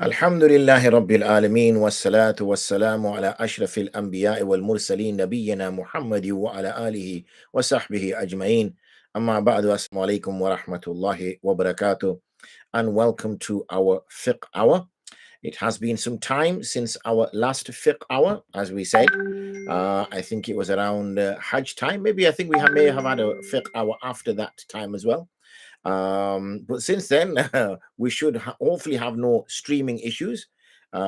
Alhamdulillahi Rabbil Alameen wassalatu wassalamu ala ashrafil anbiya'i wal mursaleen nabiyyina Muhammad wa ala alihi wa sahbihi ajma'in. Amma ba'du, assalamu alaikum wa rahmatullahi wa barakatuh, and welcome to our fiqh hour. It has been some time since our last fiqh hour, as we said. I think it was around Hajj time. Maybe I think may have had a fiqh hour after that time as well. But since then, we should hopefully have no streaming issues.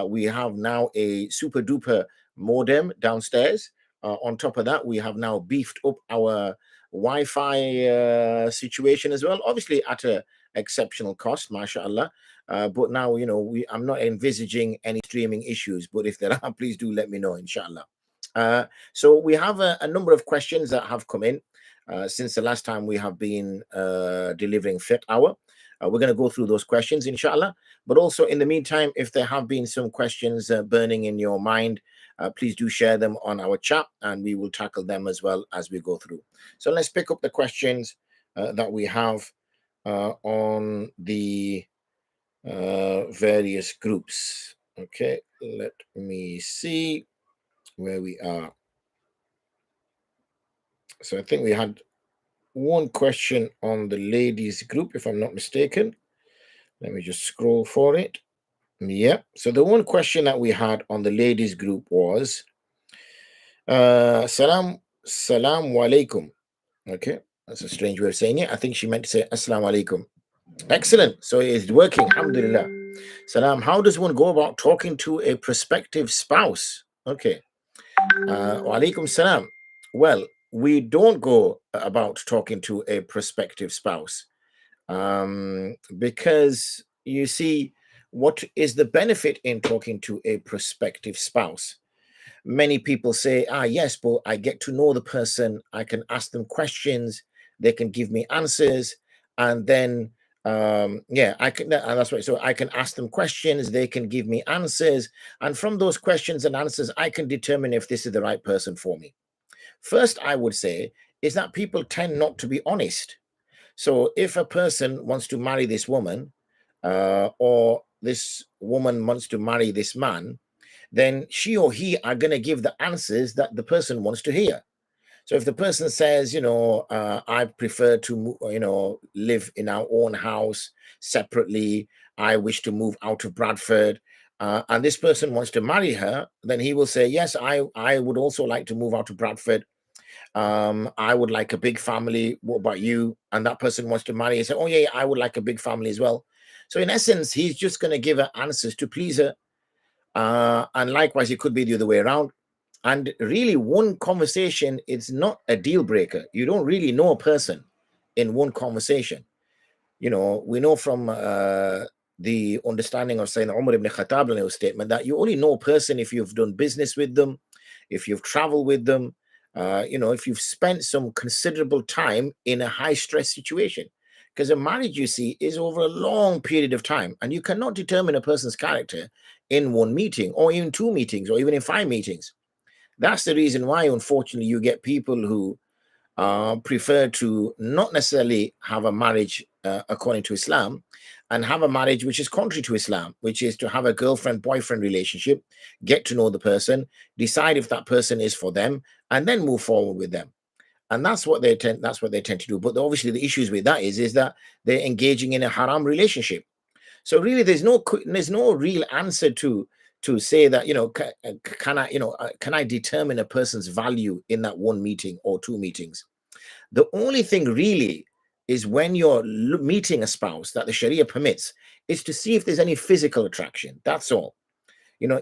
We have now a super duper modem downstairs. On top of that, we have now beefed up our Wi-Fi situation as well, obviously at a exceptional cost, mashallah. But now, I'm not envisaging any streaming issues. But if there are, please do let me know, inshallah. So we have a number of questions that have come in since the last time we have been delivering Fiqh Hour. We're going to go through those questions, inshallah. But also, in the meantime, if there have been some questions burning in your mind, please do share them on our chat, and we will tackle them as well as we go through. So let's pick up the questions that we have on the various groups. Okay, let me see where we are. So I think we had one question on the ladies group, if I'm not mistaken. Let me just scroll for it. Yeah. So the one question that we had on the ladies group was salam alaikum. Okay, that's a strange way of saying it. I think she meant to say assalamu alaikum. Excellent. So it is working. Alhamdulillah. Salam. How does one go about talking to a prospective spouse? Okay. Wa alaikum salam. Well, we don't go about talking to a prospective spouse because you see, what is the benefit in talking to a prospective spouse? Many people say, yes, but I get to know the person, I can ask them questions, they can give me answers, and then I can, and that's right. So I can ask them questions, they can give me answers, and from those questions and answers, I can determine if this is the right person for me. First, I would say is that people tend not to be honest. So if a person wants to marry this woman, or this woman wants to marry this man, then she or he are going to give the answers that the person wants to hear. So if the person says, I prefer to, live in our own house separately, I wish to move out of Bradford, and this person wants to marry her, then he will say, yes, I would also like to move out of Bradford. I would like a big family. What about you? And that person wants to marry and say, oh yeah, I would like a big family as well. So in essence, he's just going to give her answers to please her. And likewise, it could be the other way around. And really, one conversation is not a deal breaker. You don't really know a person in one conversation. We know from the understanding of Sayyid Umar ibn Khattab statement that you only know a person if you've done business with them, if you've traveled with them, if you've spent some considerable time in a high stress situation. Because a marriage, you see, is over a long period of time, and you cannot determine a person's character in one meeting, or even two meetings, or even in 5 meetings. That's the reason why, unfortunately, you get people who prefer to not necessarily have a marriage according to Islam, and have a marriage which is contrary to Islam, which is to have a girlfriend-boyfriend relationship, get to know the person, decide if that person is for them, and then move forward with them. And that's what they tend to do. But obviously, the issues with that is that they're engaging in a haram relationship. So really, there's no real answer to say that, can I determine a person's value in that one meeting or 2 meetings? The only thing really is when you're meeting a spouse that the Sharia permits is to see if there's any physical attraction. That's all.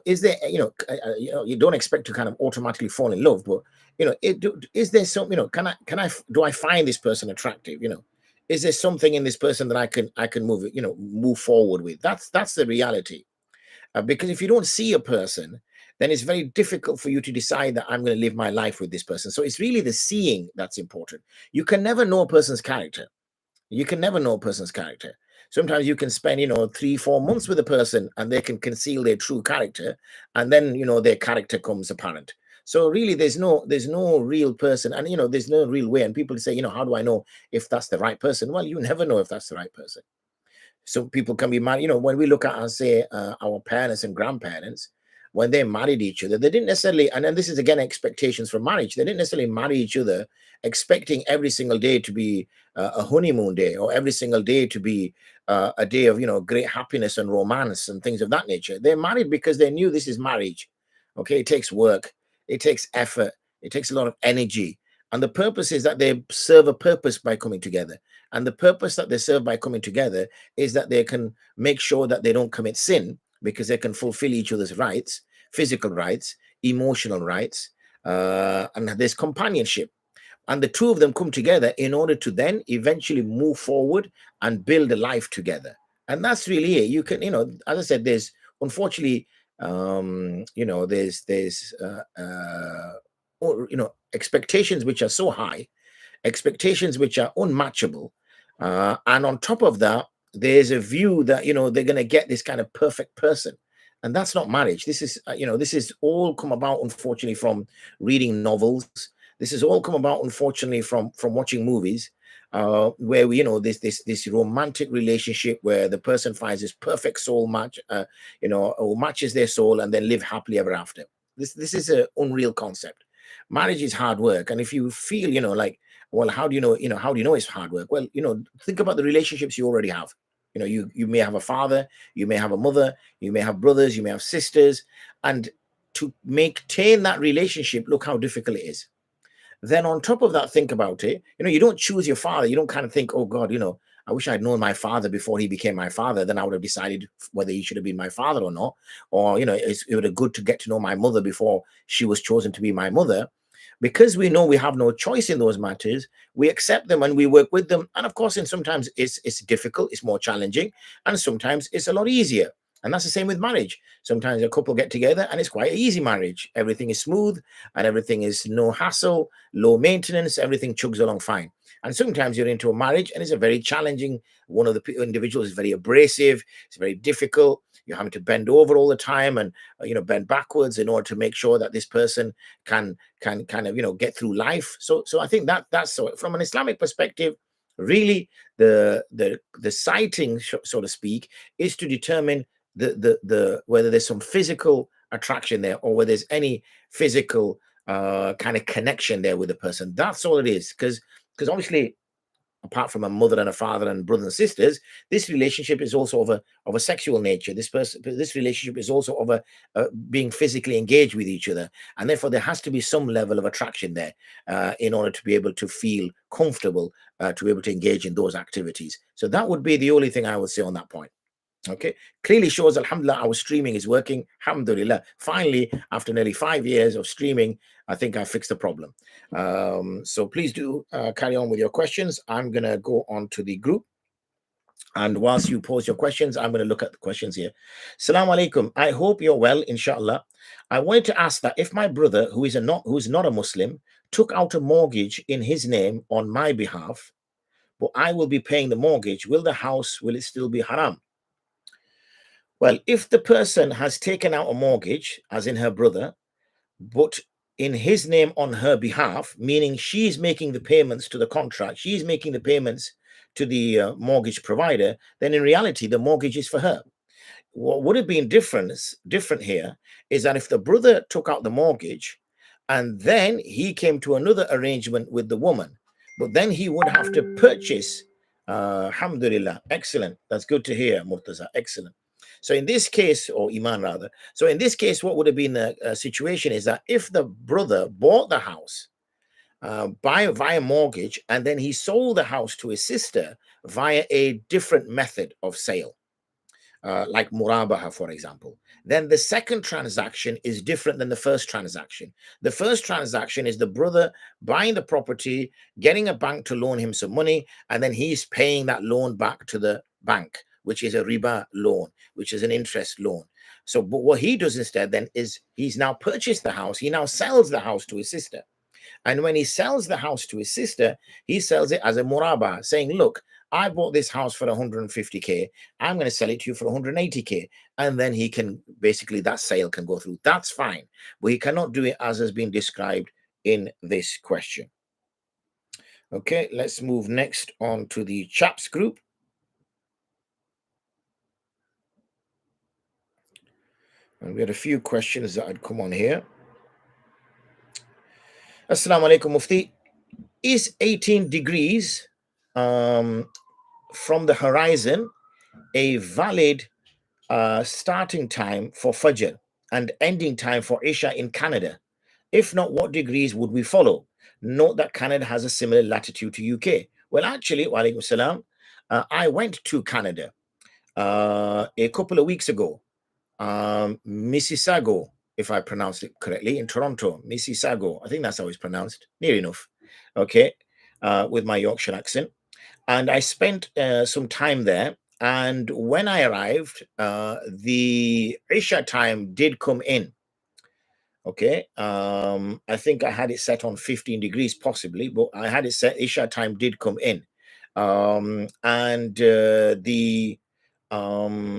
Is there, you don't expect to kind of automatically fall in love, but, is there some, do I find this person attractive? Is there something in this person that I can move forward with? That's the reality. Because if you don't see a person, then it's very difficult for you to decide that I'm going to live my life with this person. So it's really the seeing that's important. You can never know a person's character. You can never know a person's character. Sometimes you can spend, 3-4 months with a person and they can conceal their true character, and then, their character comes apparent. So really, there's no real person, and there's no real way. And people say, how do I know if that's the right person? Well, you never know if that's the right person. So people can be married. When we look at, say, our parents and grandparents, when they married each other, they didn't necessarily, and then this is again expectations from marriage. They didn't necessarily marry each other expecting every single day to be a honeymoon day, or every single day to be a day of great happiness and romance and things of that nature. They married because they knew this is marriage. Okay, it takes work, it takes effort, it takes a lot of energy, and the purpose is that they serve a purpose by coming together. And the purpose that they serve by coming together is that they can make sure that they don't commit sin, because they can fulfill each other's rights, physical rights, emotional rights, and there's companionship. And the two of them come together in order to then eventually move forward and build a life together. And that's really it. You can, as I said, there's unfortunately, there's expectations which are so high, expectations which are unmatchable, and on top of that, there's a view that they're going to get this kind of perfect person, and that's not marriage. This is this is all come about, unfortunately, from reading novels. This has all come about, unfortunately, from watching movies, where we this romantic relationship where the person finds this perfect soul match, or matches their soul, and then live happily ever after. This is an unreal concept. Marriage is hard work, and if you feel like, well, how do you know, how do you know it's hard work? Well, think about the relationships you already have. You may have a father, you may have a mother, you may have brothers, you may have sisters, and to maintain that relationship, look how difficult it is. Then on top of that, think about it. You don't choose your father. You don't kind of think, oh God, I wish I'd known my father before he became my father. Then I would have decided whether he should have been my father or not. Or, it would have good to get to know my mother before she was chosen to be my mother. Because we know we have no choice in those matters, we accept them and we work with them. And of course, and sometimes it's difficult, it's more challenging, and sometimes it's a lot easier. And that's the same with marriage. Sometimes a couple get together and it's quite an easy marriage. Everything is smooth and everything is no hassle, low maintenance, everything chugs along fine. And sometimes you're into a marriage and it's a very challenging. One of the individuals is very abrasive, it's very difficult. You're having to bend over all the time and bend backwards in order to make sure that this person can kind of get through life. So I think that's, so from an Islamic perspective, really the sighting, so to speak, is to determine the whether there's some physical attraction there, or whether there's any physical kind of connection there with the person. That's all it is. Because obviously, apart from a mother and a father and brothers and sisters, this relationship is also of a sexual nature. This relationship is also of a being physically engaged with each other, and therefore there has to be some level of attraction there in order to be able to feel comfortable to be able to engage in those activities. So that would be the only thing I would say on that point. Okay, clearly shows, alhamdulillah, our streaming is working. Alhamdulillah, finally, after nearly 5 years of streaming, I think I fixed the problem. So please do carry on with your questions. I'm going to go on to the group. And whilst you pose your questions, I'm going to look at the questions here. Assalamu alaikum. I hope you're well, inshallah. I wanted to ask that if my brother, who's not a Muslim, took out a mortgage in his name on my behalf, but I will be paying the mortgage, will it still be haram? Well, if the person has taken out a mortgage, as in her brother, but in his name on her behalf, meaning she's making the payments to the contract, she's making the payments to the mortgage provider, then in reality, the mortgage is for her. What would have been different here is that if the brother took out the mortgage and then he came to another arrangement with the woman, but then he would have to purchase, alhamdulillah, excellent. That's good to hear, Murtaza, excellent. So in this case, or Iman rather, so in this case, what would have been the situation is that if the brother bought the house via mortgage, and then he sold the house to his sister via a different method of sale, like murabaha, for example, then the second transaction is different than the first transaction. The first transaction is the brother buying the property, getting a bank to loan him some money, and then he's paying that loan back to the bank, which is a riba loan, which is an interest loan. So, but what he does instead then is he's now purchased the house, he now sells the house to his sister. And when he sells the house to his sister, he sells it as a muraba, saying, look, I bought this house for 150K. I'm going to sell it to you for 180K. And then he can basically, that sale can go through. That's fine. But he cannot do it as has been described in this question. Okay, let's move next on to the chaps group. And we had a few questions that had come on here. Assalamu alaikum, Mufti. Is 18 degrees from the horizon a valid starting time for Fajr and ending time for Isha in Canada? If not, what degrees would we follow? Note that Canada has a similar latitude to UK. Well, actually, wa alaikum salam, I went to Canada a couple of weeks ago, Mississauga, if I pronounced it correctly, in Toronto, Mississauga. I think that's how it's pronounced, near enough. Okay, with my Yorkshire accent. And I spent some time there. And when I arrived, the Isha time did come in. Okay, I think I had it set on 15 degrees, possibly, but I had it set. Isha time did come in, and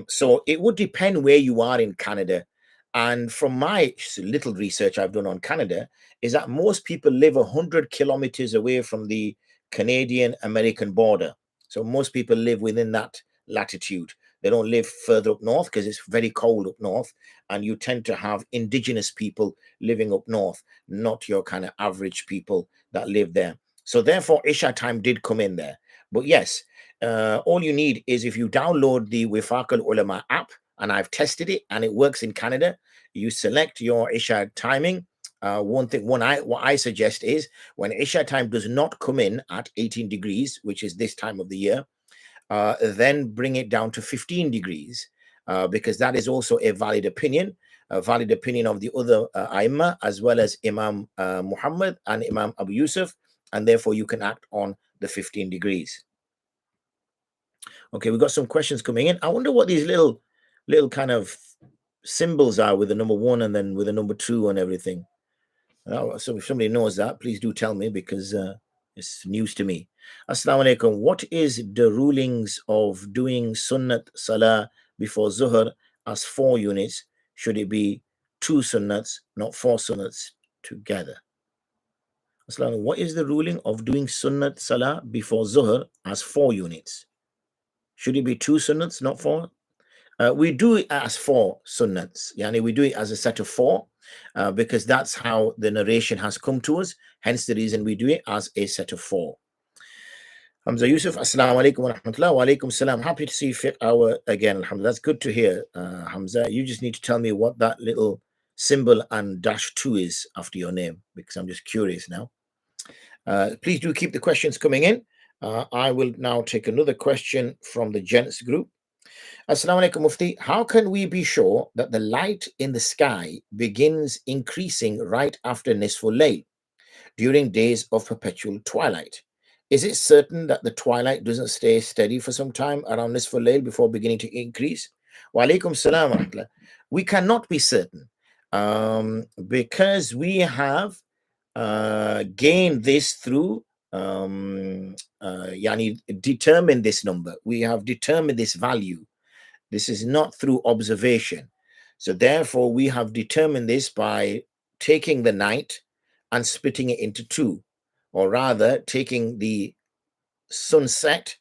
so it would depend where you are in Canada. And from my little research I've done on Canada, is that most people live 100 kilometers away from the Canadian American border. So most people live within that latitude. They don't live further up north because it's very cold up north, and you tend to have indigenous people living up north, not your kind of average people that live there. So therefore, Isha time did come in there. But yes, all you need is if you download the Wifaq al-Ulama app, and I've tested it and it works in Canada, you select your Isha timing. What I suggest is when Isha time does not come in at 18 degrees, which is this time of the year, then bring it down to 15 degrees, because that is also a valid opinion of the other Aimma, as well as Imam Muhammad and Imam Abu Yusuf, and therefore you can act on the 15 degrees. Okay, we've got some questions coming in. I wonder what these little kind of symbols are with the number 1 and then with the number 2 and everything. So if somebody knows that, please do tell me, because it's news to me. Assalamu alaikum. What is the rulings of doing sunnat salah before zuhr as 4 units? Should it be 2 sunnats, not 4 sunnats together? Assalamu alaikum. What is the ruling of doing sunnat salah before zuhr as 4 units? Should it be 2 sunnats, not 4? We do it as 4 sunnats. Yani we do it as a set of 4, because that's how the narration has come to us. Hence the reason we do it as a set of 4. Hamza Yusuf, assalamu alaikum wa rahmatullah. Wa alaikum salam. Happy to see Fiqhour again. Alhamdulillah. That's good to hear, Hamza. You just need to tell me what that little symbol and -2 is after your name, because I'm just curious now. Please do keep the questions coming in. I will now take another question from the gents group. Assalamu alaikum, Mufti. How can we be sure that the light in the sky begins increasing right after Nisful Layl, during days of perpetual twilight? Is it certain that the twilight doesn't stay steady for some time around Nisful Layl before beginning to increase? Wa alaikum salam wa rahmatullah. We cannot be certain, because we have gained this through determine this number. We have determined this value. This is not through observation. So therefore, we have determined this by taking the night and splitting it into 2, or rather taking the sunset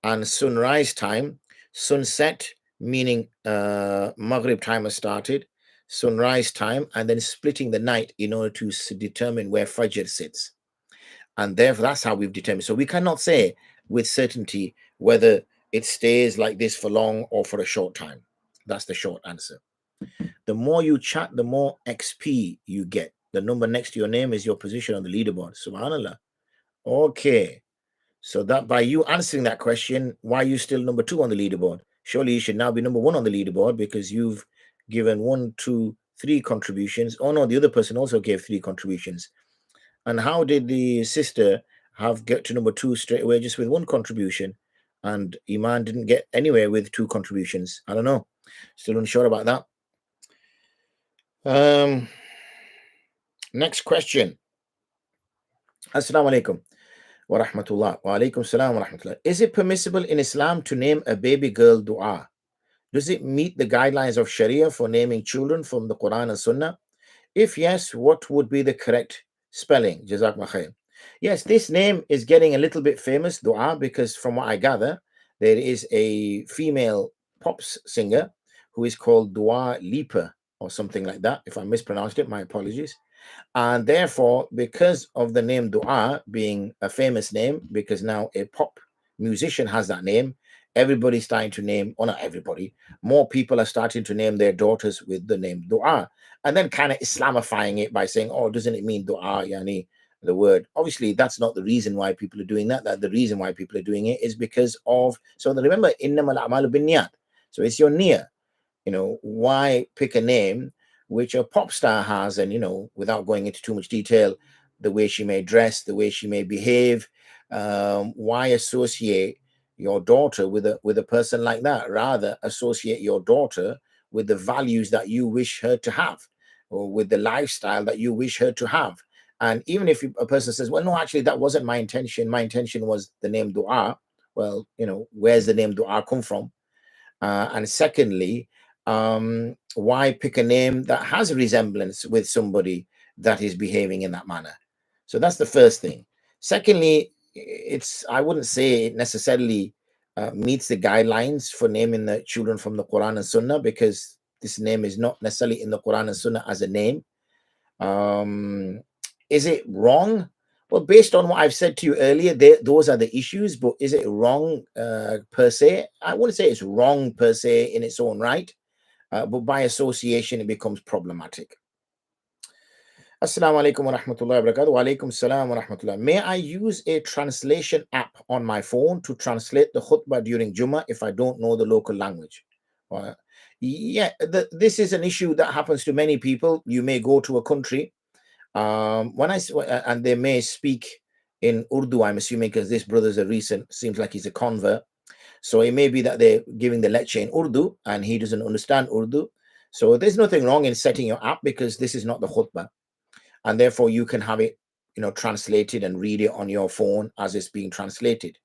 and sunrise time. Sunset meaning Maghrib time has started, sunrise time, and then splitting the night in order to determine where Fajr sits. And therefore, that's how we've determined. So we cannot say with certainty whether it stays like this for long or for a short time. That's the short answer. The more you chat, the more XP you get. The number next to your name is your position on the leaderboard. Subhanallah. Okay. So that by you answering that question, why are you still number 2 on the leaderboard? Surely you should now be number 1 on the leaderboard, because you've given 1, 2, 3 contributions. Oh no, the other person also gave 3 contributions. And how did the sister get to number 2 straight away just with 1 contribution? And Iman didn't get anywhere with 2 contributions. I don't know. Still unsure about that. Next question. Assalamu alaikum wa rahmatullah. Wa alaikum salam wa rahmatullah. Is it permissible in Islam to name a baby girl dua? Does it meet the guidelines of Sharia for naming children from the Quran and Sunnah? If yes, what would be the correct spelling? Jazakallah khair. Yes, this name is getting a little bit famous, dua, because from what I gather, there is a female pop singer who is called Dua Lipa or something like that. If I mispronounced it, my apologies. And therefore, because of the name Dua being a famous name, because now a pop musician has that name, everybody's starting to name, or not everybody, more people are starting to name their daughters with the name Dua, and then kind of Islamifying it by saying, oh, doesn't it mean Dua, yani, the word? Obviously, that's not the reason why people are doing that. That the reason why people are doing it is because of, so remember, innamal a'malu binniyat. So it's your niyyah. Why pick a name which a pop star has, and without going into too much detail, the way she may dress, the way she may behave, why associate your daughter with a person like that? Rather associate your daughter with the values that you wish her to have, or with the lifestyle that you wish her to have. And even if a person says, well, no, actually that wasn't my intention was the name Dua. Well, where's the name Dua come from? And secondly, why pick a name that has a resemblance with somebody that is behaving in that manner? So that's the first thing. Secondly, I wouldn't say it necessarily meets the guidelines for naming the children from the Quran and Sunnah, because this name is not necessarily in the Quran and Sunnah as a name. Is it wrong? Well, based on what I've said to you earlier, those are the issues. But is it wrong per se? I wouldn't say it's wrong per se in its own right, but by association, it becomes problematic. Assalamu alaikum wa rahmatullahi wa barakatuh. Wa alaikum salam wa rahmatullah. May I use a translation app on my phone to translate the khutbah during Jummah if I don't know the local language? Yeah, this is an issue that happens to many people. You may go to a country, and they may speak in Urdu, I'm assuming, because this brother's seems like he's a convert. So it may be that they're giving the lecture in Urdu and he doesn't understand Urdu. So there's nothing wrong in setting your app, because this is not the khutbah. And therefore you can have it, translated and read it on your phone as it's being translated.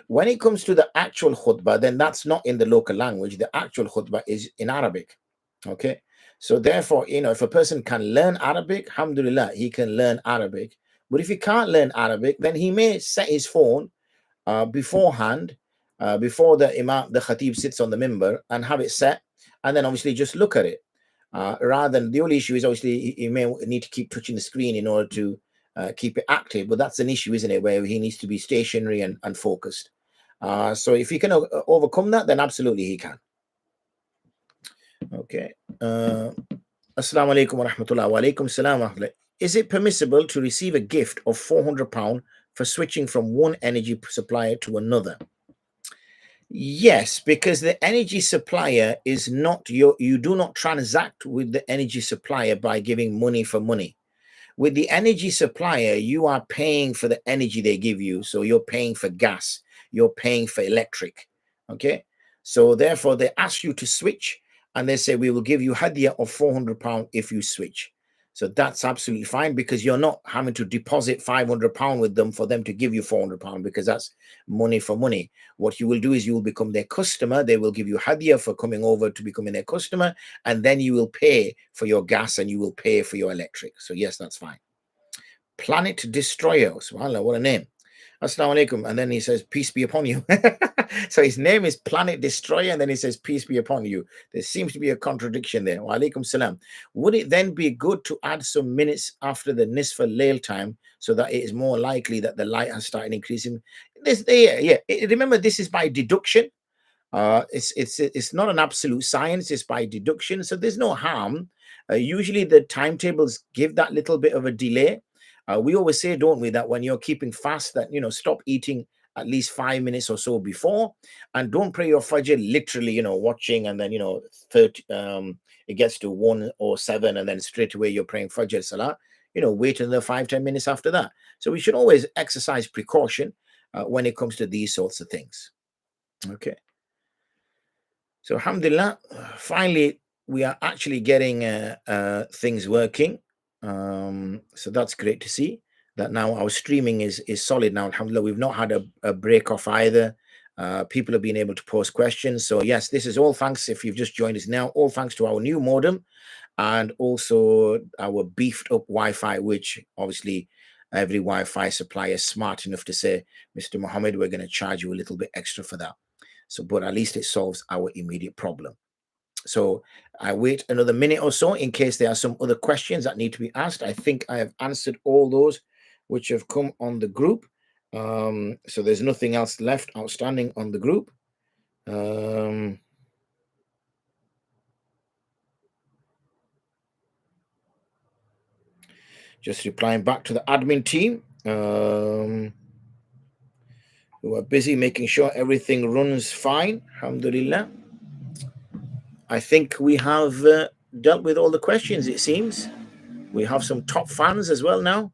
When it comes to the actual khutbah, then that's not in the local language. The actual khutbah is in Arabic. Okay. So therefore, if a person can learn Arabic, alhamdulillah, he can learn Arabic. But if he can't learn Arabic, then he may set his phone beforehand, before the imam, the khatib sits on the minbar, and have it set, and then obviously just look at it. Rather than, the only issue is obviously he may need to keep touching the screen in order to keep it active. But that's an issue, isn't it, where he needs to be stationary and focused. So if he can overcome that, then absolutely he can. Okay. Assalamu alaikum wa rahmatullah. Wa alaikum salam wa rahmatullah. Is it permissible to receive a gift of £400 for switching from one energy supplier to another? Yes, because the energy supplier is not you do not transact with the energy supplier by giving money for money. With the energy supplier, you are paying for the energy they give you. So you're paying for gas, you're paying for electric. Okay. So therefore, they ask you to switch, and they say, we will give you hadiyah of £400 if you switch. So that's absolutely fine, because you're not having to deposit £500 with them for them to give you £400, because that's money for money. What you will do is you will become their customer. They will give you hadiyah for coming over to becoming their customer, and then you will pay for your gas and you will pay for your electric. So yes, that's fine. Planet Destroyer. SubhanAllah, what a name. Assalamu alaikum. And then he says, peace be upon you. So his name is Planet Destroyer, and then he says, peace be upon you. There seems to be a contradiction there. Wa alaikum salam. Would it then be good to add some minutes after the nisf al-layl time, so that it is more likely that the light has started increasing? Remember, this is by deduction. It's not an absolute science. It's by deduction. So there's no harm. Usually the timetables give that little bit of a delay. We always say, don't we, that when you're keeping fast, that, stop eating at least 5 minutes or so before, and don't pray your fajr literally, watching, and then, 30, it gets to 1 or 7, and then straight away you're praying fajr salah, wait another 5-10 minutes after that. So we should always exercise precaution when it comes to these sorts of things. Okay. So alhamdulillah, finally, we are actually getting things working. So that's great to see that now our streaming is solid now. Alhamdulillah, we've not had a break off either. People have been able to post questions. So yes, this is all thanks, if you've just joined us now, all thanks to our new modem, and also our beefed up Wi-Fi, which obviously every Wi-Fi supplier is smart enough to say, Mr. Mohammed, we're going to charge you a little bit extra for that. So, but at least it solves our immediate problem. So I wait another minute or so in case there are some other questions that need to be asked. I think I have answered all those which have come on the group. So there's nothing else left outstanding on the group. Just replying back to the admin team, who are busy making sure everything runs fine. Alhamdulillah. I think we have dealt with all the questions, it seems. We have some top fans as well now.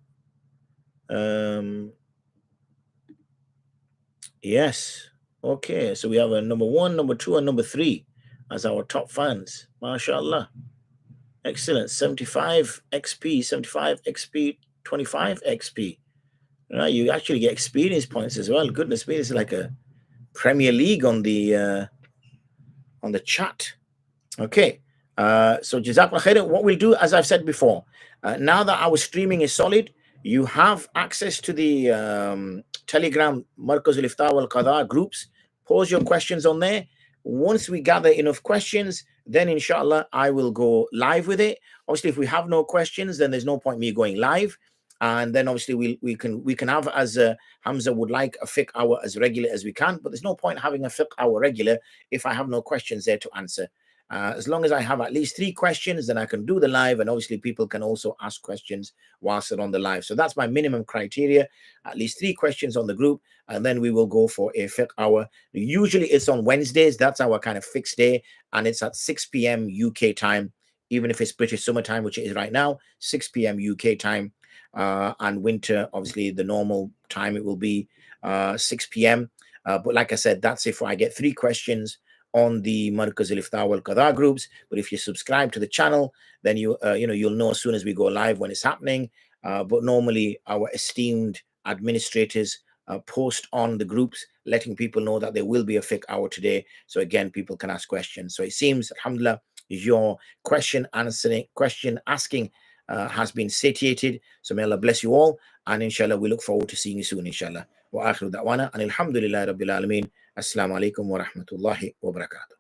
Yes. Okay. So we have a number 1, number 2, and number 3 as our top fans. MashaAllah. Excellent. 75 XP, 75 XP, 25 XP. Right, you actually get experience points as well. Goodness me, this is like a Premier League on the chat. Okay. So Jazakallah khairan. What we'll do, as I've said before, now that our streaming is solid, you have access to the Telegram Markaz al-Ifta wal Qāḍī groups. Pose your questions on there. Once we gather enough questions, then inshallah I will go live with it. Obviously, if we have no questions, then there's no point me going live. And then obviously we can have, as Hamza would like, a fiqh hour as regular as we can. But there's no point having a fiqh hour regular if I have no questions there to answer. As long as I have at least 3 questions, then I can do the live, and obviously people can also ask questions whilst they're on the live. So that's my minimum criteria, at least 3 questions on the group, and then we will go for a fiqh hour. Usually it's on Wednesdays. That's our kind of fixed day, and it's at 6 p.m. UK time, even if it's British summertime, which it is right now, 6 p.m. UK time, and winter, obviously the normal time it will be 6 p.m. But like I said, that's if I get 3 questions on the Markaz al-Ifta wal Qāḍī groups. But if you subscribe to the channel, then you'll know as soon as we go live when it's happening. But normally our esteemed administrators post on the groups, letting people know that there will be a fiqh hour today. So again, people can ask questions. So it seems, alhamdulillah, your question asking has been satiated. So may Allah bless you all, and inshallah we look forward to seeing you soon, inshallah. Wa akhiru da'wana and alhamdulillah rabbil alameen. Assalamu alaikum wa rahmatullahi wa barakatuh.